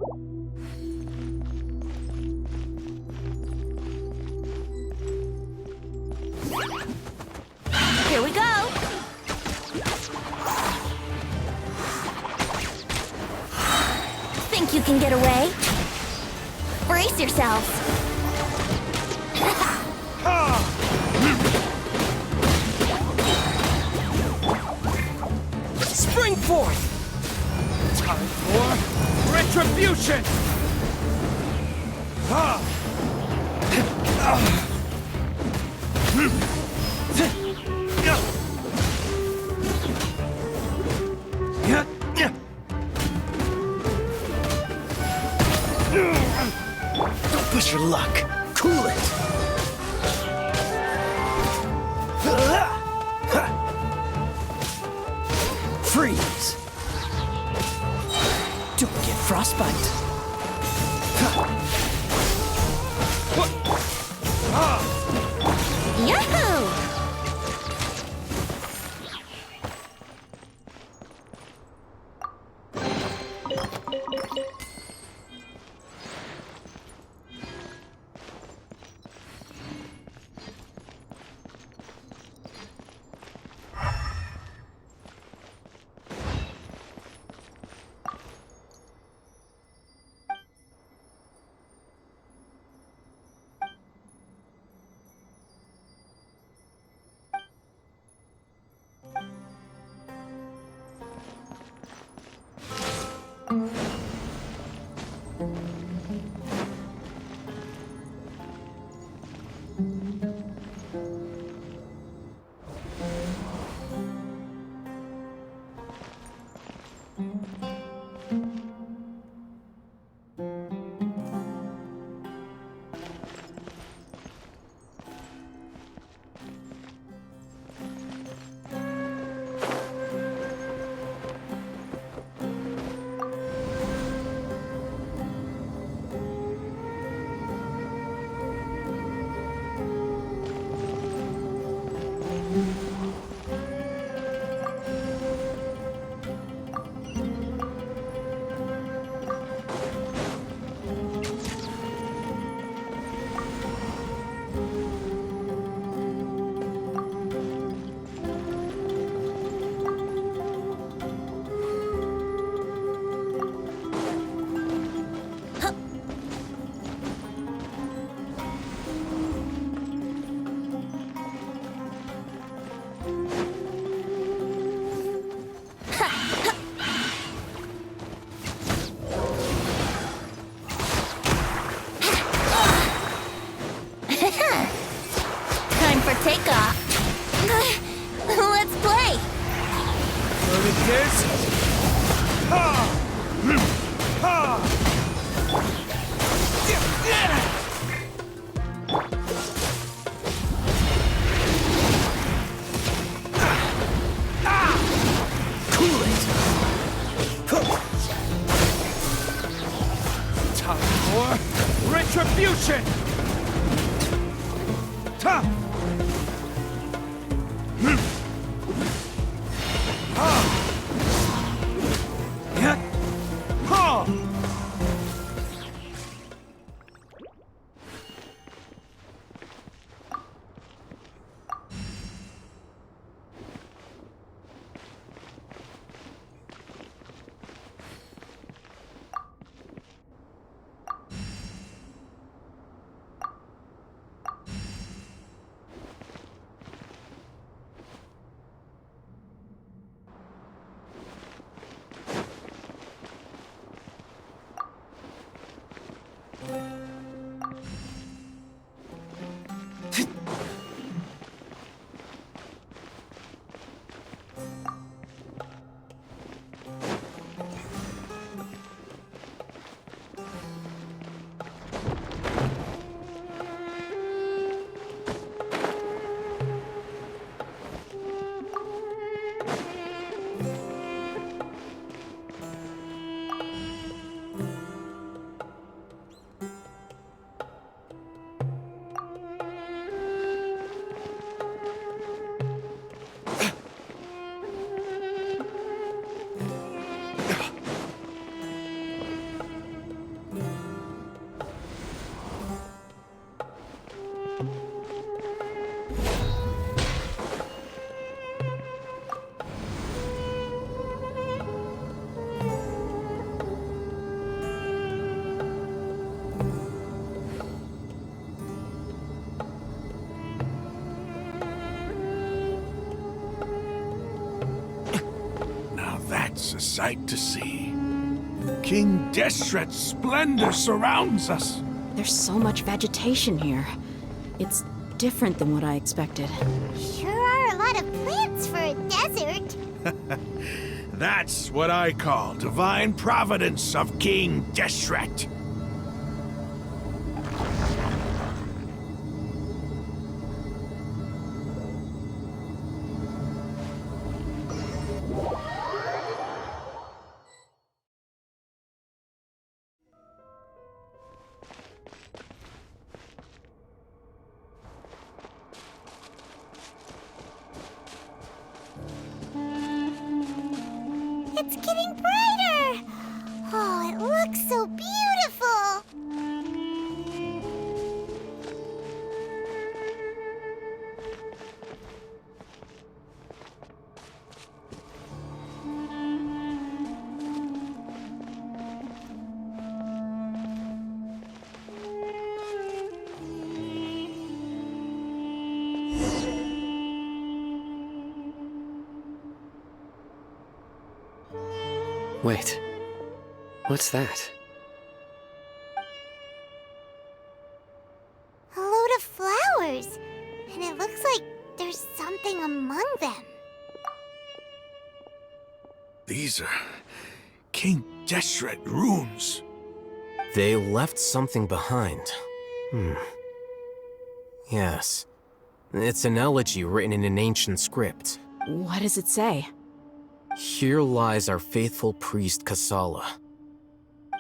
Here we go! Think you can get away? Brace yourselves! Spring forth! Time for retribution! Don't push your luck. Cool it. Freeze. Don't get frostbite. Yahoo! Time for takeoff. Let's play. Loaded this. Ha! Ha! Cool it. Time for retribution. Ta! Now that's a sight to see. King Deshret's splendor surrounds us. There's so much vegetation here. It's different than what I expected. Sure are a lot of plants for a desert. That's what I call divine providence of King Deshret. It's getting brighter! Oh, it looks so beautiful! Wait. What's that? A load of flowers. And it looks like there's something among them. These are King Deshret runes. They left something behind. Yes. It's an elegy written in an ancient script. What does it say? Here lies our faithful priest Kasala.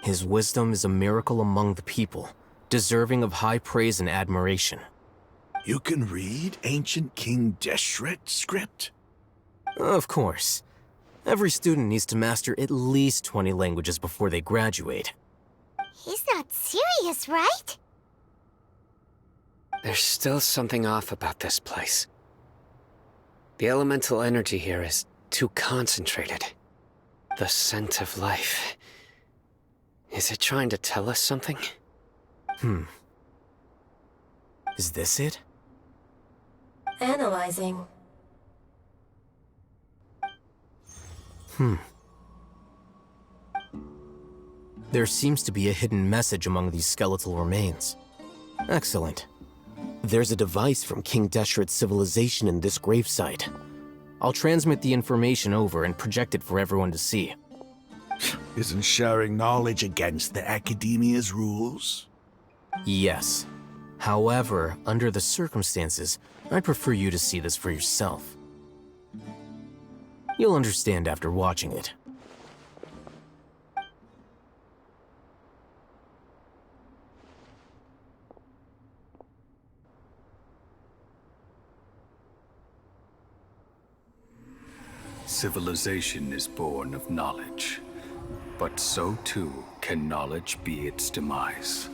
His wisdom is a miracle among the people, deserving of high praise and admiration. You can read ancient King Deshret script? Of course. Every student needs to master at least 20 languages before they graduate. He's not serious, right? There's still something off about this place. The elemental energy here is too concentrated. The scent of life. Is it trying to tell us something? Is this it? Analyzing. There seems to be a hidden message among these skeletal remains. Excellent. There's a device from King Deshret's civilization in this gravesite. I'll transmit the information over and project it for everyone to see. Isn't sharing knowledge against the Academia's rules? Yes. However, under the circumstances, I'd prefer you to see this for yourself. You'll understand after watching it. Civilization is born of knowledge, but so too can knowledge be its demise.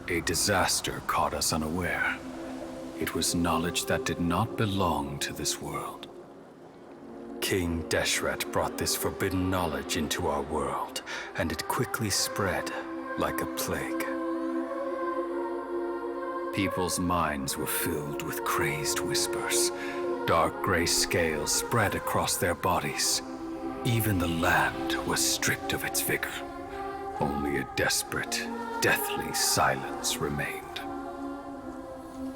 A disaster caught us unaware. It was knowledge that did not belong to this world. King Deshret brought this forbidden knowledge into our world, and it quickly spread like a plague. People's minds were filled with crazed whispers. Dark gray scales spread across their bodies. Even the land was stripped of its vigor. Only a desperate, deathly silence remained.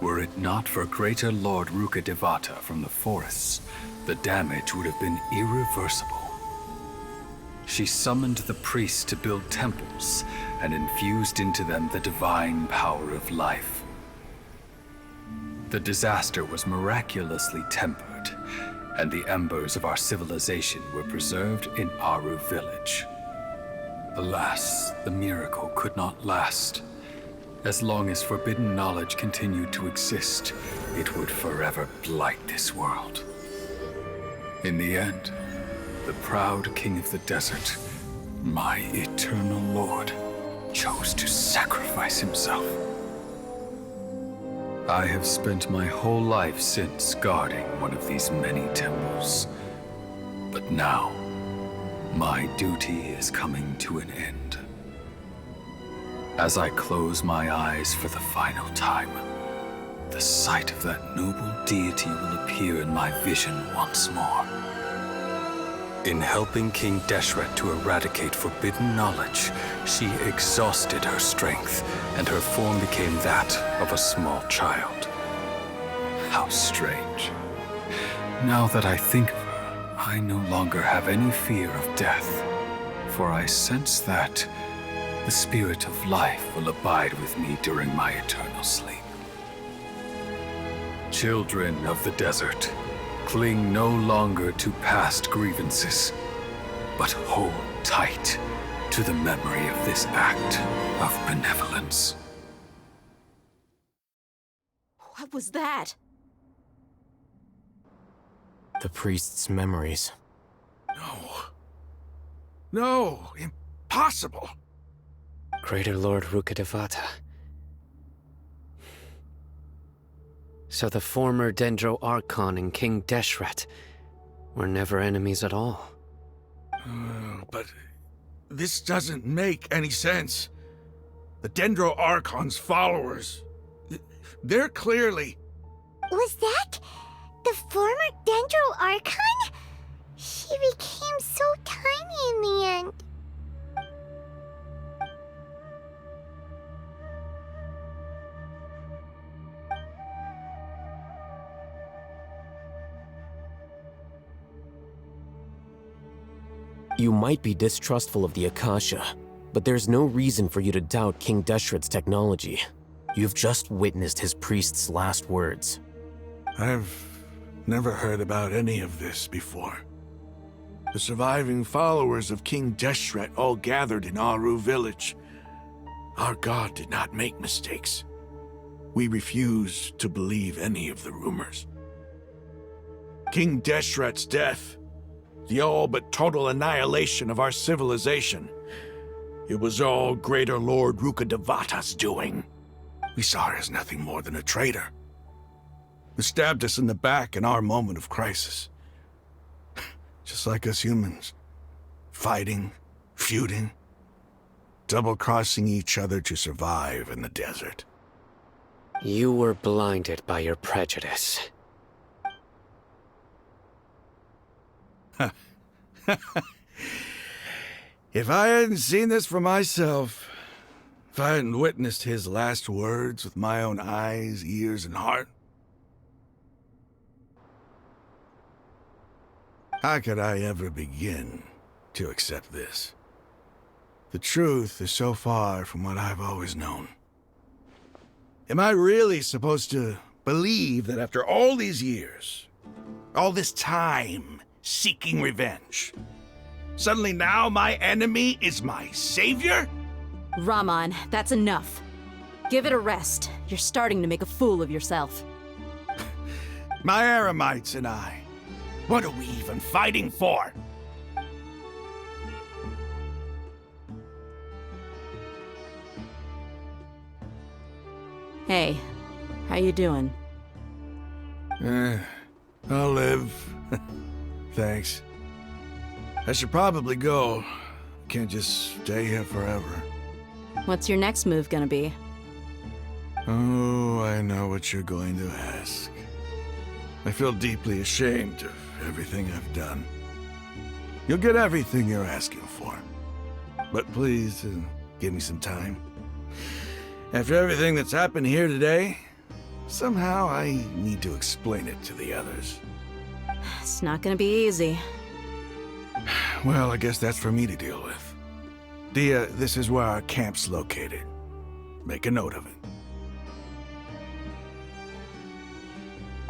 Were it not for greater Lord Rukkhadevata from the forests, the damage would have been irreversible. She summoned the priests to build temples and infused into them the divine power of life. The disaster was miraculously tempered, and the embers of our civilization were preserved in Aru village. Alas, the miracle could not last. As long as forbidden knowledge continued to exist, it would forever blight this world. In the end, the proud king of the desert, my eternal lord, chose to sacrifice himself. I have spent my whole life since guarding one of these many temples. But now, my duty is coming to an end. As I close my eyes for the final time, the sight of that noble deity will appear in my vision once more. In helping King Deshret to eradicate forbidden knowledge, she exhausted her strength, and her form became that of a small child. How strange. Now that I think of her, I no longer have any fear of death, for I sense that the spirit of life will abide with me during my eternal sleep. Children of the desert, cling no longer to past grievances, but hold tight to the memory of this act of benevolence. What was that? The priest's memories. No, impossible. Greater Lord Rukkhadevata. So the former Dendro Archon and King Deshret were never enemies at all. But this doesn't make any sense. The Dendro Archon's followers, they're clearly... Was that the former Dendro Archon? She became so tiny in the end. You might be distrustful of the Akasha, but there's no reason for you to doubt King Deshret's technology. You've just witnessed his priest's last words. I've never heard about any of this before. The surviving followers of King Deshret all gathered in Aru village. Our god did not make mistakes. We refuse to believe any of the rumors. King Deshret's death, the all but total annihilation of our civilization, it was all Greater Lord Rukkhadevata's doing. We saw her as nothing more than a traitor, who stabbed us in the back in our moment of crisis. Just like us humans. Fighting, feuding, double-crossing each other to survive in the desert. You were blinded by your prejudice. If I hadn't seen this for myself, if I hadn't witnessed his last words with my own eyes, ears, and heart, how could I ever begin to accept this? The truth is so far from what I've always known. Am I really supposed to believe that after all these years, all this time seeking revenge, suddenly now my enemy is my savior? Raman, that's enough. Give it a rest. You're starting to make a fool of yourself. My Eremites and I, what are we even fighting for? Hey, how you doing? I'll live. Thanks. I should probably go. Can't just stay here forever. What's your next move gonna be? Oh, I know what you're going to ask. I feel deeply ashamed of everything I've done. You'll get everything you're asking for. But please, give me some time. After everything that's happened here today, somehow I need to explain it to the others. It's not gonna be easy. Well, I guess that's for me to deal with. Dia, this is where our camp's located. Make a note of it.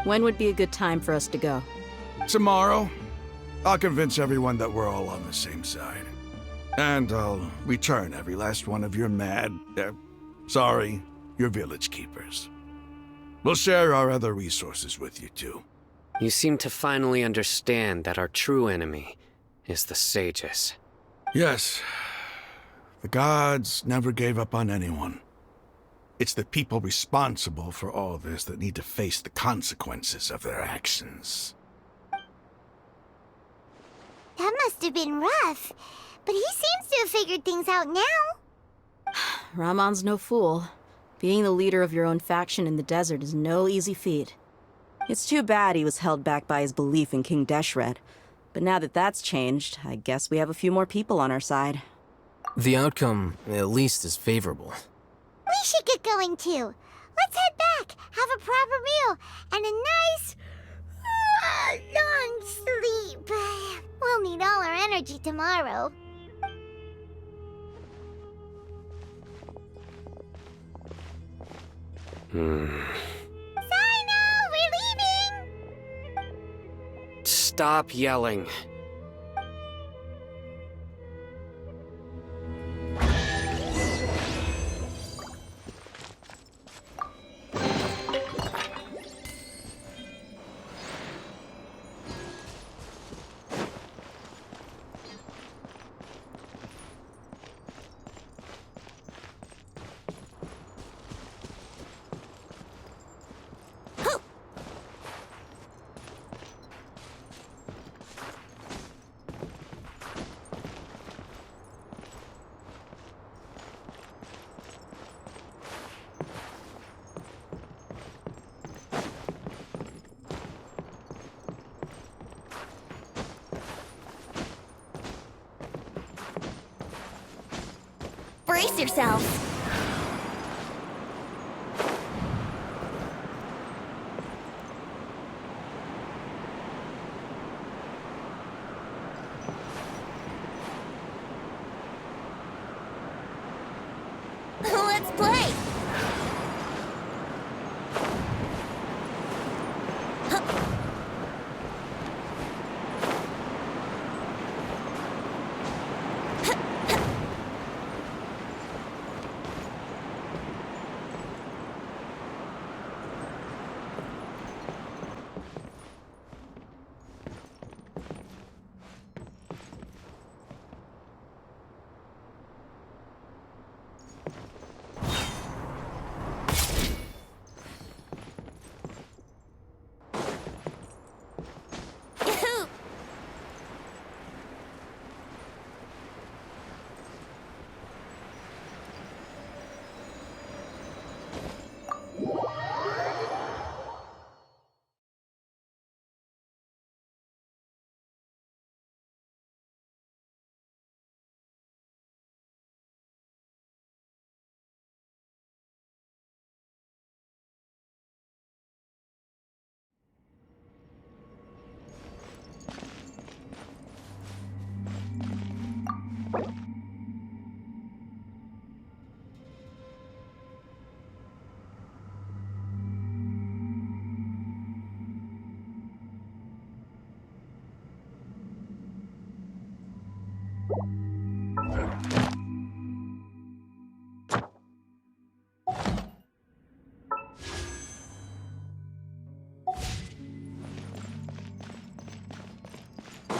When would be a good time for us to go? Tomorrow, I'll convince everyone that we're all on the same side. And I'll return every last one of your your village keepers. We'll share our other resources with you too. You seem to finally understand that our true enemy is the sages. Yes, the gods never gave up on anyone. It's the people responsible for all this that need to face the consequences of their actions. That must have been rough, but he seems to have figured things out now. Ramon's no fool. Being the leader of your own faction in the desert is no easy feat. It's too bad he was held back by his belief in King Deshret. But now that that's changed, I guess we have a few more people on our side. The outcome, at least, is favorable. We should get going too. Let's head back, have a proper meal, and a nice, long sleep. We'll need all our energy tomorrow. Sino, we're leaving! Stop yelling. Brace yourself. Let's play.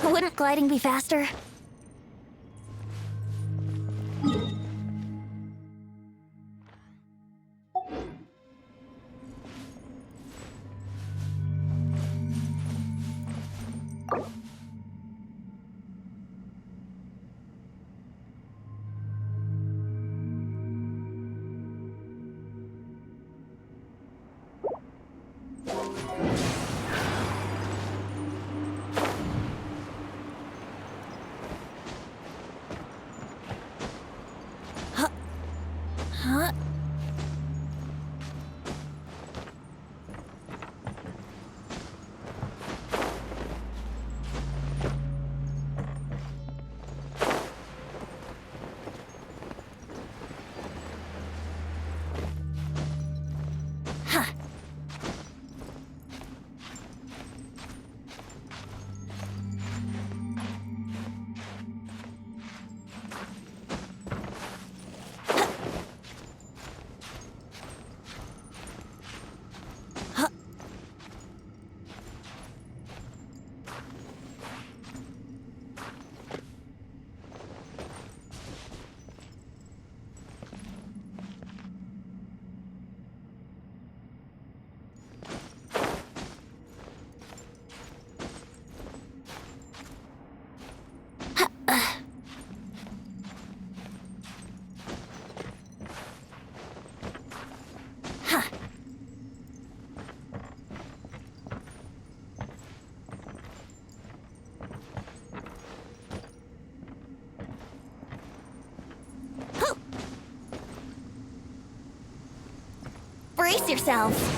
Wouldn't gliding be faster? Brace yourselves.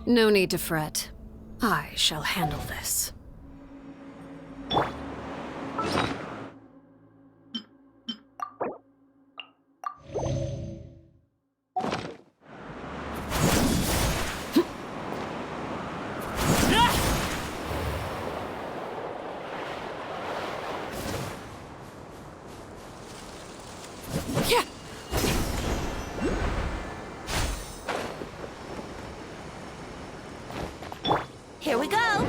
No need to fret. I shall handle this. Here we go.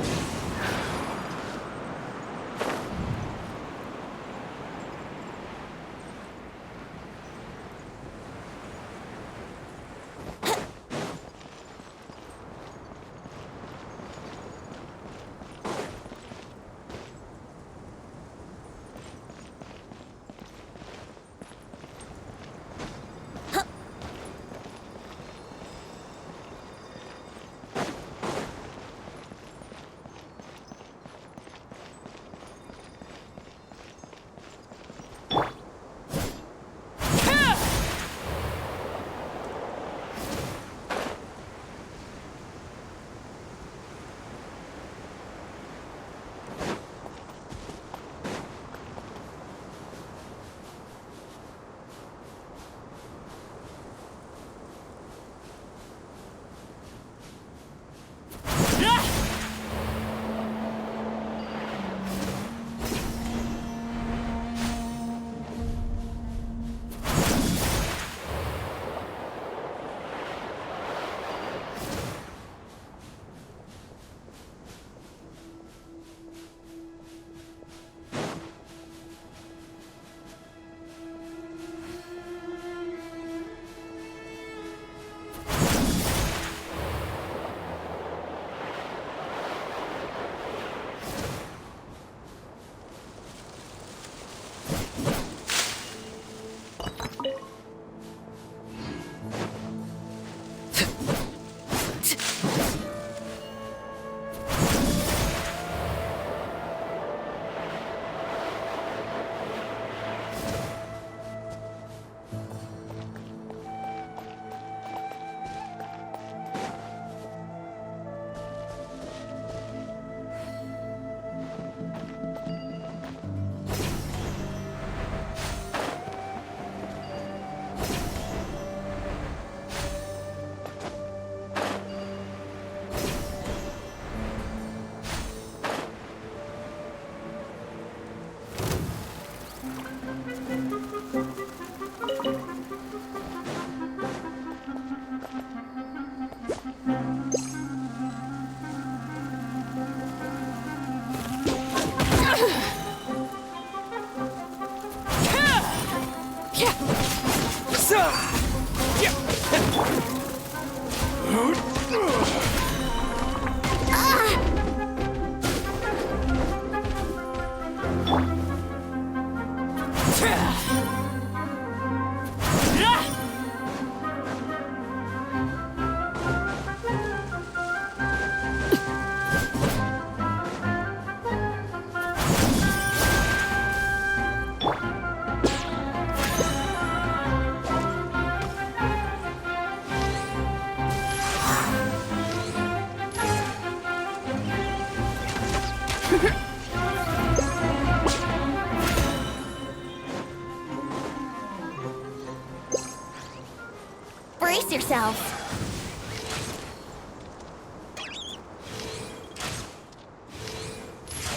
Brace yourself.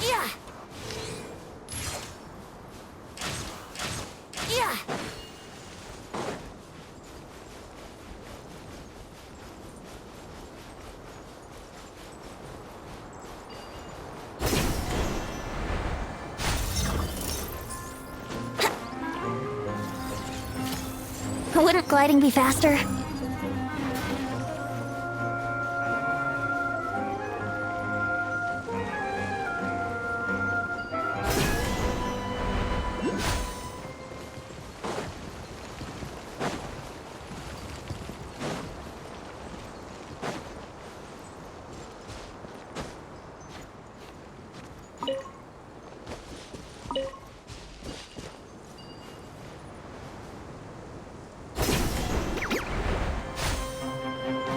Yeah. Yeah. Wouldn't gliding be faster?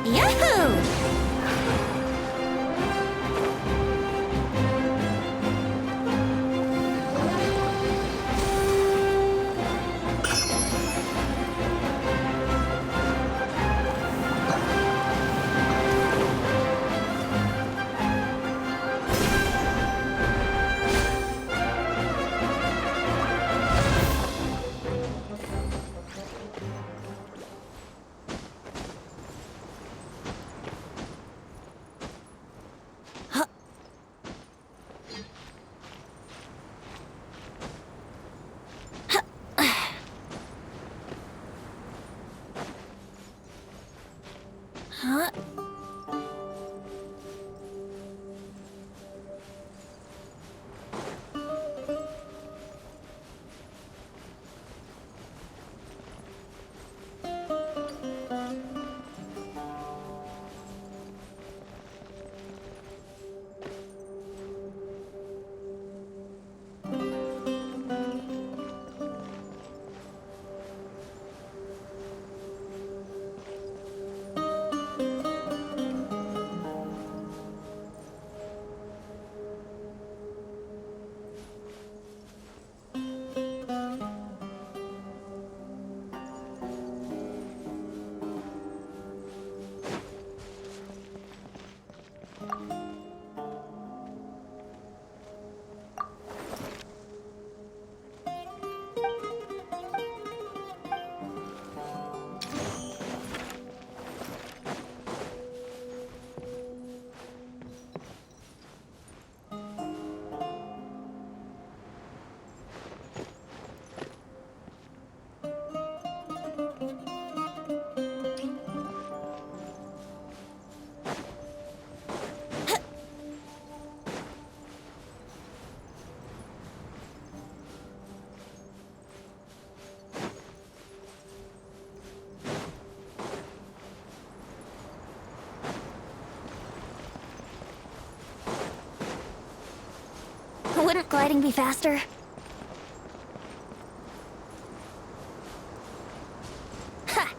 Yahoo! Huh? Wouldn't gliding be faster? Ha!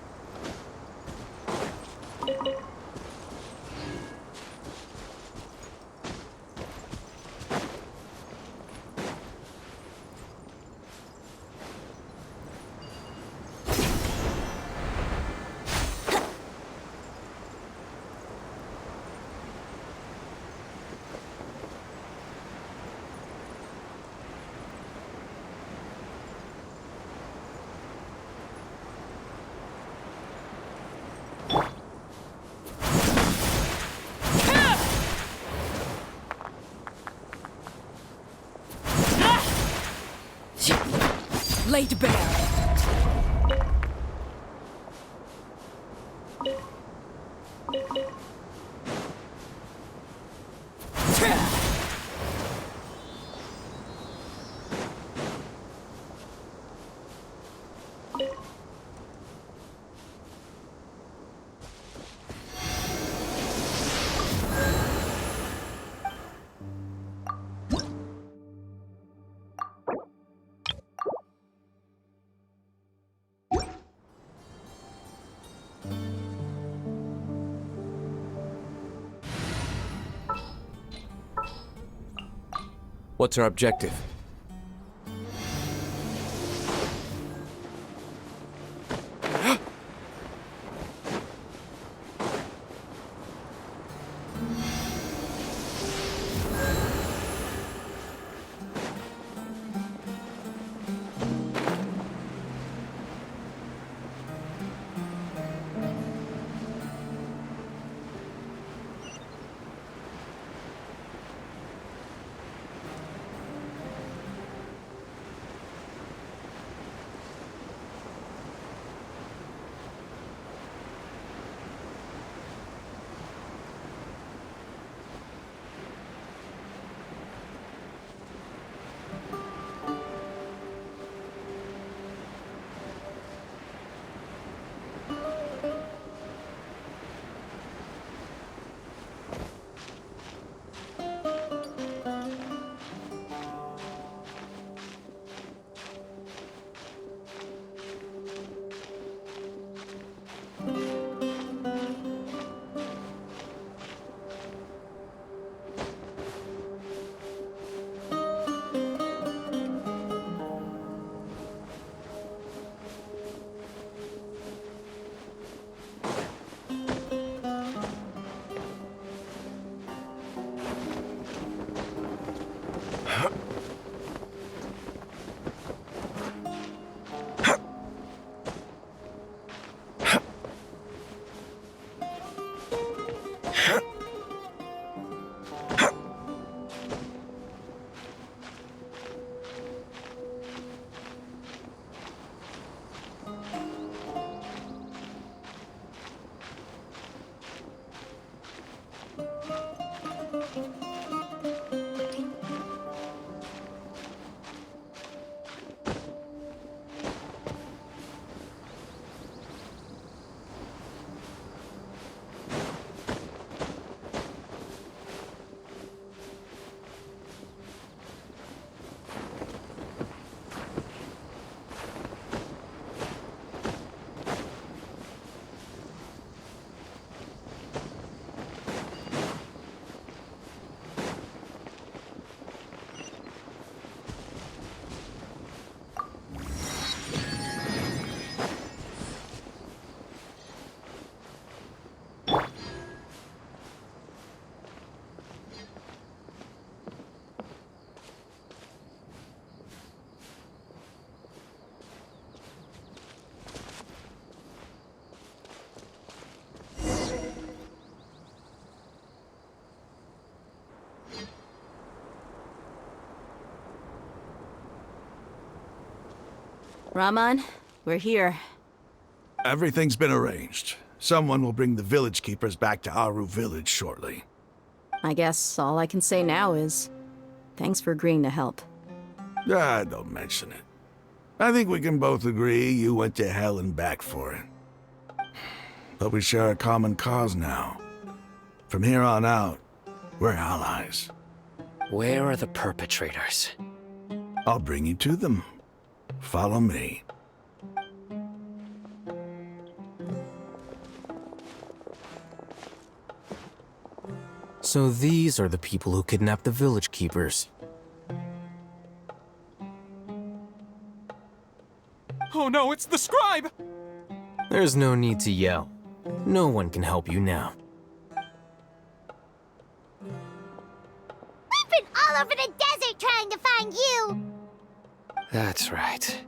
Laid bare. What's our objective? Raman, we're here. Everything's been arranged. Someone will bring the village keepers back to Aru village shortly. I guess all I can say now is thanks for agreeing to help. Ah, don't mention it. I think we can both agree you went to hell and back for it. But we share a common cause now. From here on out, we're allies. Where are the perpetrators? I'll bring you to them. Follow me. So these are the people who kidnapped the village keepers. Oh no, it's the scribe! There's no need to yell. No one can help you now. We've been all over the desert trying to find you! That's right.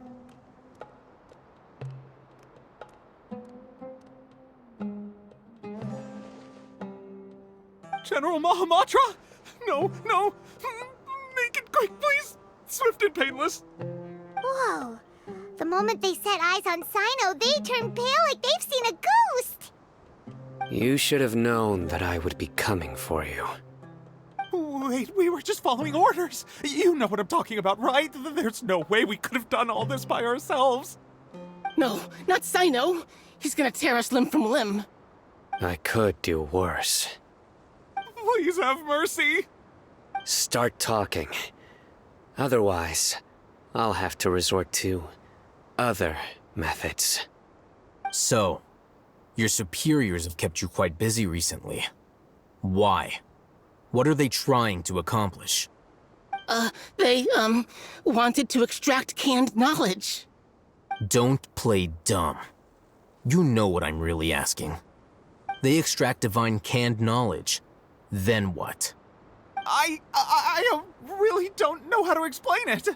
General Mahamatra? No, no! Make it quick, please! Swift and painless! Whoa. The moment they set eyes on Sino, they turned pale like they've seen a ghost! You should have known that I would be coming for you. Wait, we were just following orders! You know what I'm talking about, right? There's no way we could have done all this by ourselves! No, not Sino! He's gonna tear us limb from limb! I could do worse. Please have mercy! Start talking. Otherwise, I'll have to resort to other methods. So, your superiors have kept you quite busy recently. Why? What are they trying to accomplish? They, wanted to extract canned knowledge. Don't play dumb. You know what I'm really asking. They extract divine canned knowledge. Then what? I really don't know how to explain it.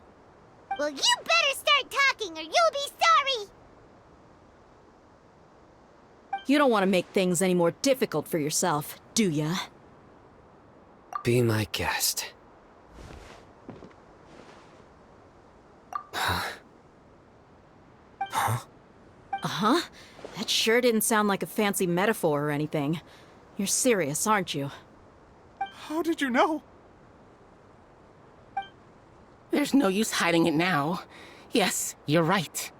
Well, you better start talking or you'll be sorry! You don't want to make things any more difficult for yourself, do ya? Be my guest. Uh-huh. That sure didn't sound like a fancy metaphor or anything. You're serious, aren't you? How did you know? There's no use hiding it now. Yes, you're right.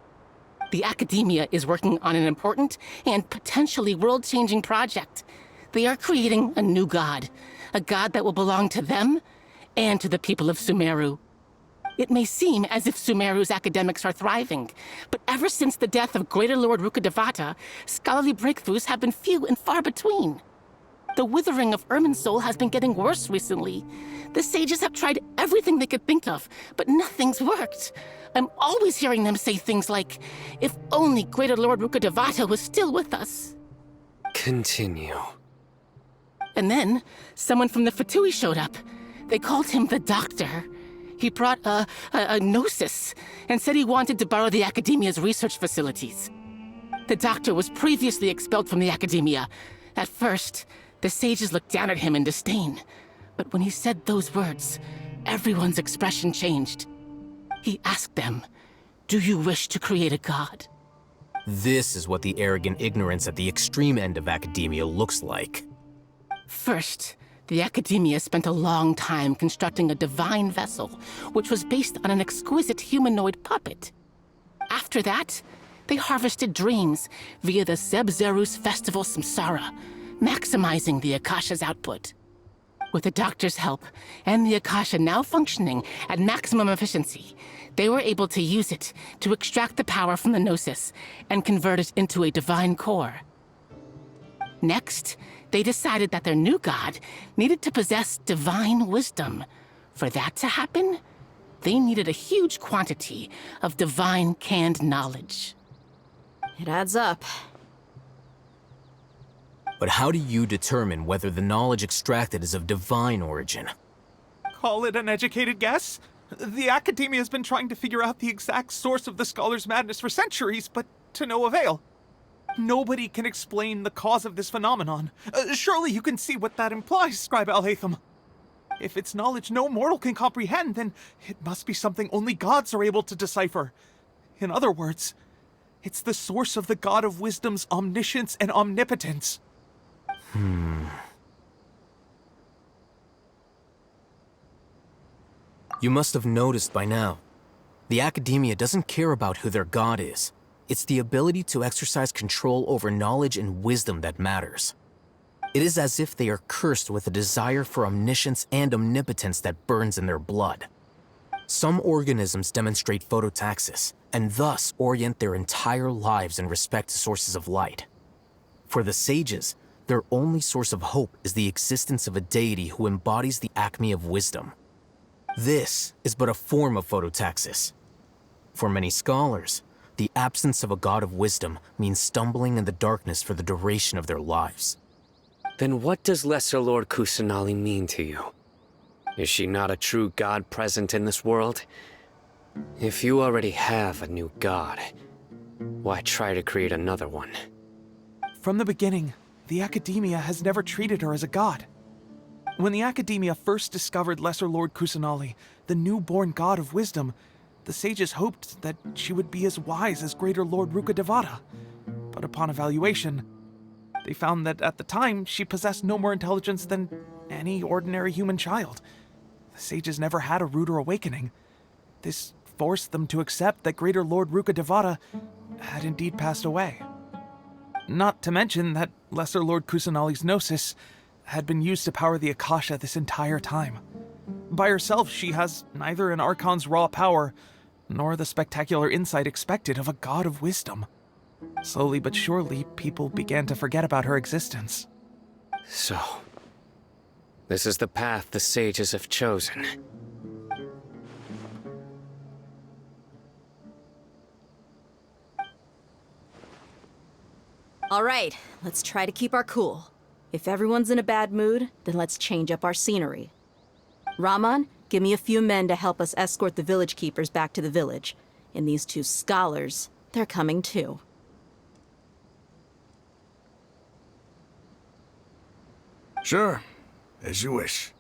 The Academia is working on an important and potentially world-changing project. They are creating a new god. A god that will belong to them and to the people of Sumeru. It may seem as if Sumeru's academics are thriving, but ever since the death of Greater Lord Rukkhadevata, scholarly breakthroughs have been few and far between. The withering of Irminsul has been getting worse recently. The sages have tried everything they could think of, but nothing's worked. I'm always hearing them say things like, if only Greater Lord Rukkhadevata was still with us. Continue. And then, someone from the Fatui showed up. They called him the Doctor. He brought a gnosis and said he wanted to borrow the Academia's research facilities. The Doctor was previously expelled from the Academia. At first, the sages looked down at him in disdain. But when he said those words, everyone's expression changed. He asked them, "Do you wish to create a god?" This is what the arrogant ignorance at the extreme end of academia looks like. First, the Academia spent a long time constructing a divine vessel, which was based on an exquisite humanoid puppet. After that, they harvested dreams via the Zeb-Zerus Festival Samsara, maximizing the Akasha's output. With the Doctor's help, and the Akasha now functioning at maximum efficiency, they were able to use it to extract the power from the Gnosis and convert it into a divine core. Next, they decided that their new god needed to possess divine wisdom. For that to happen, they needed a huge quantity of divine canned knowledge. It adds up. But how do you determine whether the knowledge extracted is of divine origin? Call it an educated guess? The Academia has been trying to figure out the exact source of the Scholar's madness for centuries, but to no avail. Nobody can explain the cause of this phenomenon. Surely you can see what that implies, Scribe Alhaitham. If it's knowledge no mortal can comprehend, then it must be something only gods are able to decipher. In other words, it's the source of the God of Wisdom's omniscience and omnipotence. You must have noticed by now. The Academia doesn't care about who their god is. It's the ability to exercise control over knowledge and wisdom that matters. It is as if they are cursed with a desire for omniscience and omnipotence that burns in their blood. Some organisms demonstrate phototaxis, and thus orient their entire lives in respect to sources of light. For the sages, their only source of hope is the existence of a deity who embodies the acme of wisdom. This is but a form of phototaxis. For many scholars, the absence of a god of wisdom means stumbling in the darkness for the duration of their lives. Then what does Lesser Lord Kusanali mean to you? Is she not a true god present in this world? If you already have a new god, why try to create another one? From the beginning, the Academia has never treated her as a god. When the Academia first discovered Lesser Lord Kusanali, the newborn god of wisdom, the sages hoped that she would be as wise as Greater Lord Rukkhadevata. But upon evaluation, they found that at the time she possessed no more intelligence than any ordinary human child. The sages never had a ruder awakening. This forced them to accept that Greater Lord Rukkhadevata had indeed passed away. Not to mention that Lesser Lord Kusanali's Gnosis had been used to power the Akasha this entire time. By herself, she has neither an Archon's raw power, nor the spectacular insight expected of a god of wisdom. Slowly but surely, people began to forget about her existence. So, this is the path the sages have chosen. All right, let's try to keep our cool. If everyone's in a bad mood, then let's change up our scenery. Rahman, give me a few men to help us escort the village keepers back to the village. And these two scholars, they're coming too. Sure, as you wish.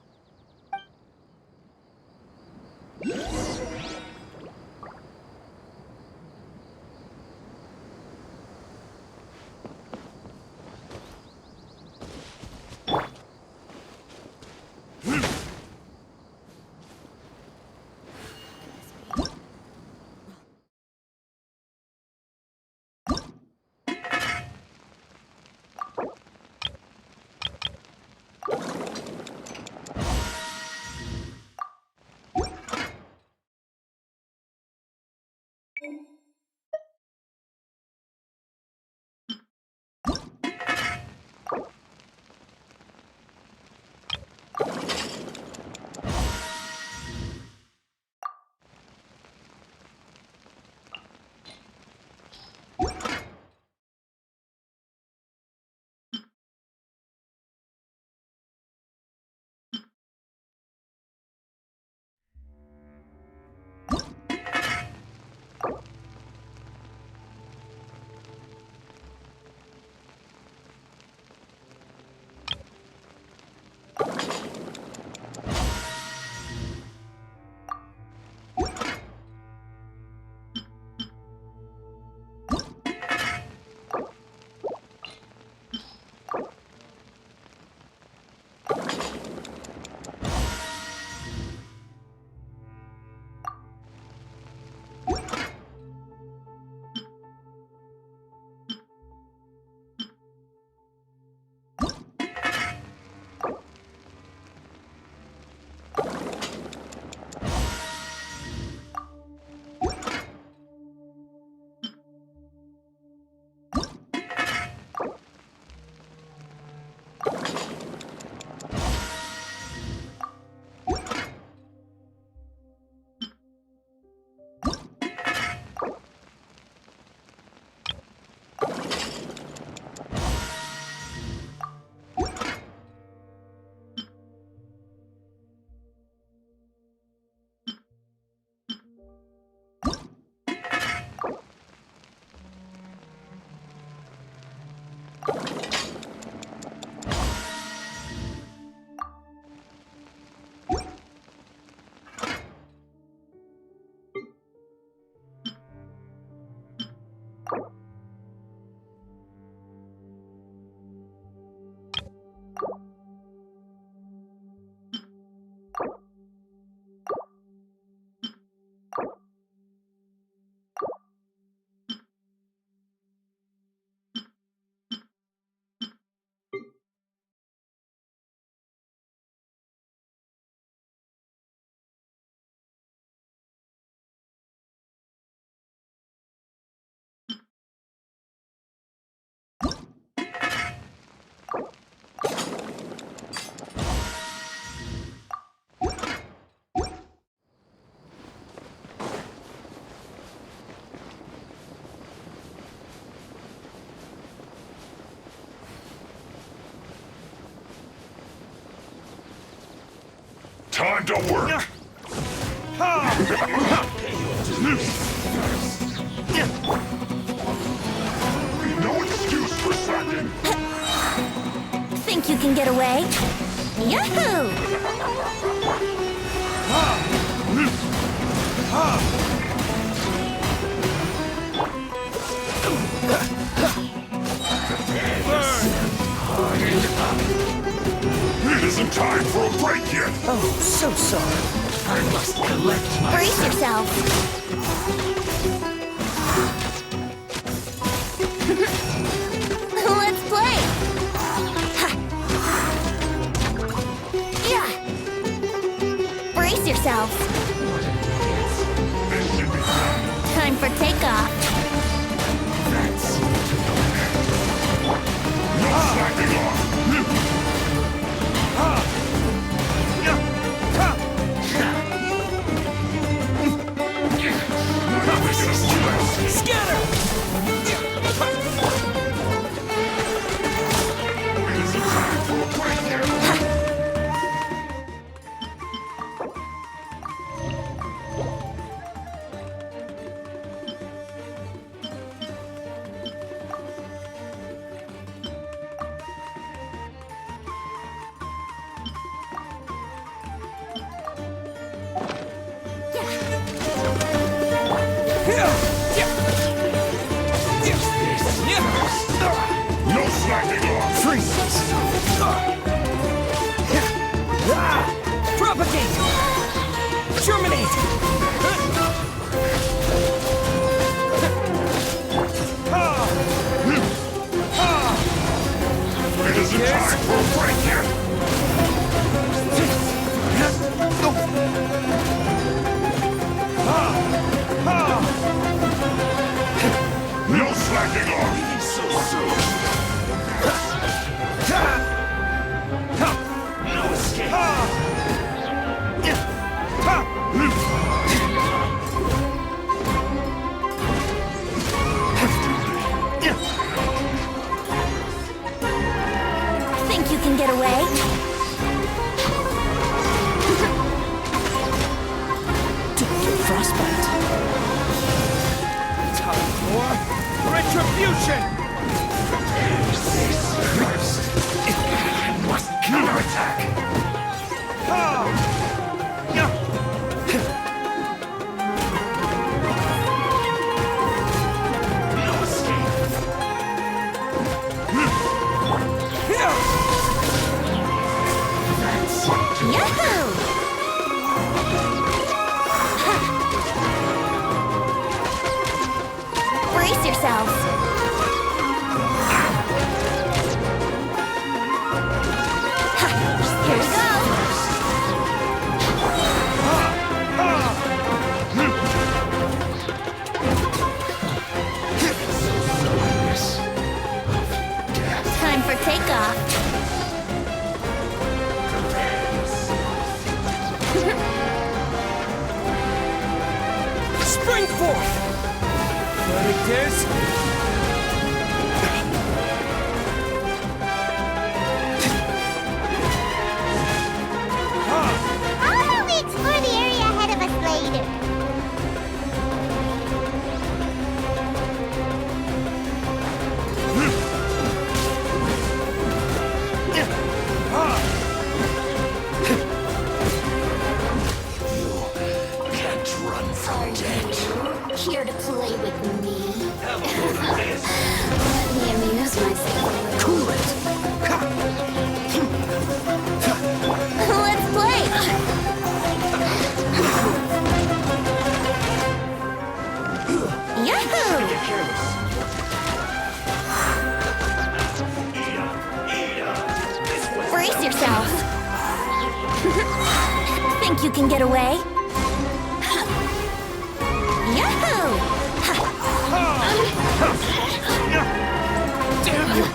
Time to work! No excuse for slacking! Think you can get away? Yahoo! It isn't time for a break yet! Oh, so sorry. I must collect myself. Brace yourself. Let's play. Ha. Yeah. Brace yourself. This should be done. Time for takeoff. No slacking off! Time for a break here! No slacking off! So soon! No escape! Think you can get away? Don't get frostbite. Time for retribution! First, I must counterattack! No escape! Yahoo! Brace yourselves. Here we go. Time for takeoff. Spring forth! Verdict is... How about we explore the area ahead of us later? Can't run from death. Here to play with me. Let me amuse myself. Cool it! Let's play! Yahoo! Brace yourself. Think you can get away? Yahoo! Damn you!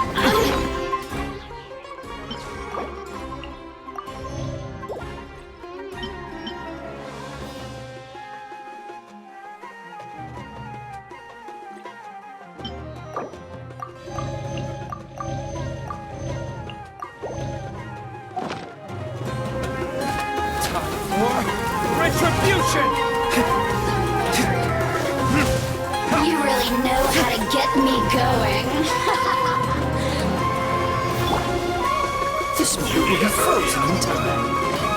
Time for retribution! You really know how to get me going. This will be frozen in time.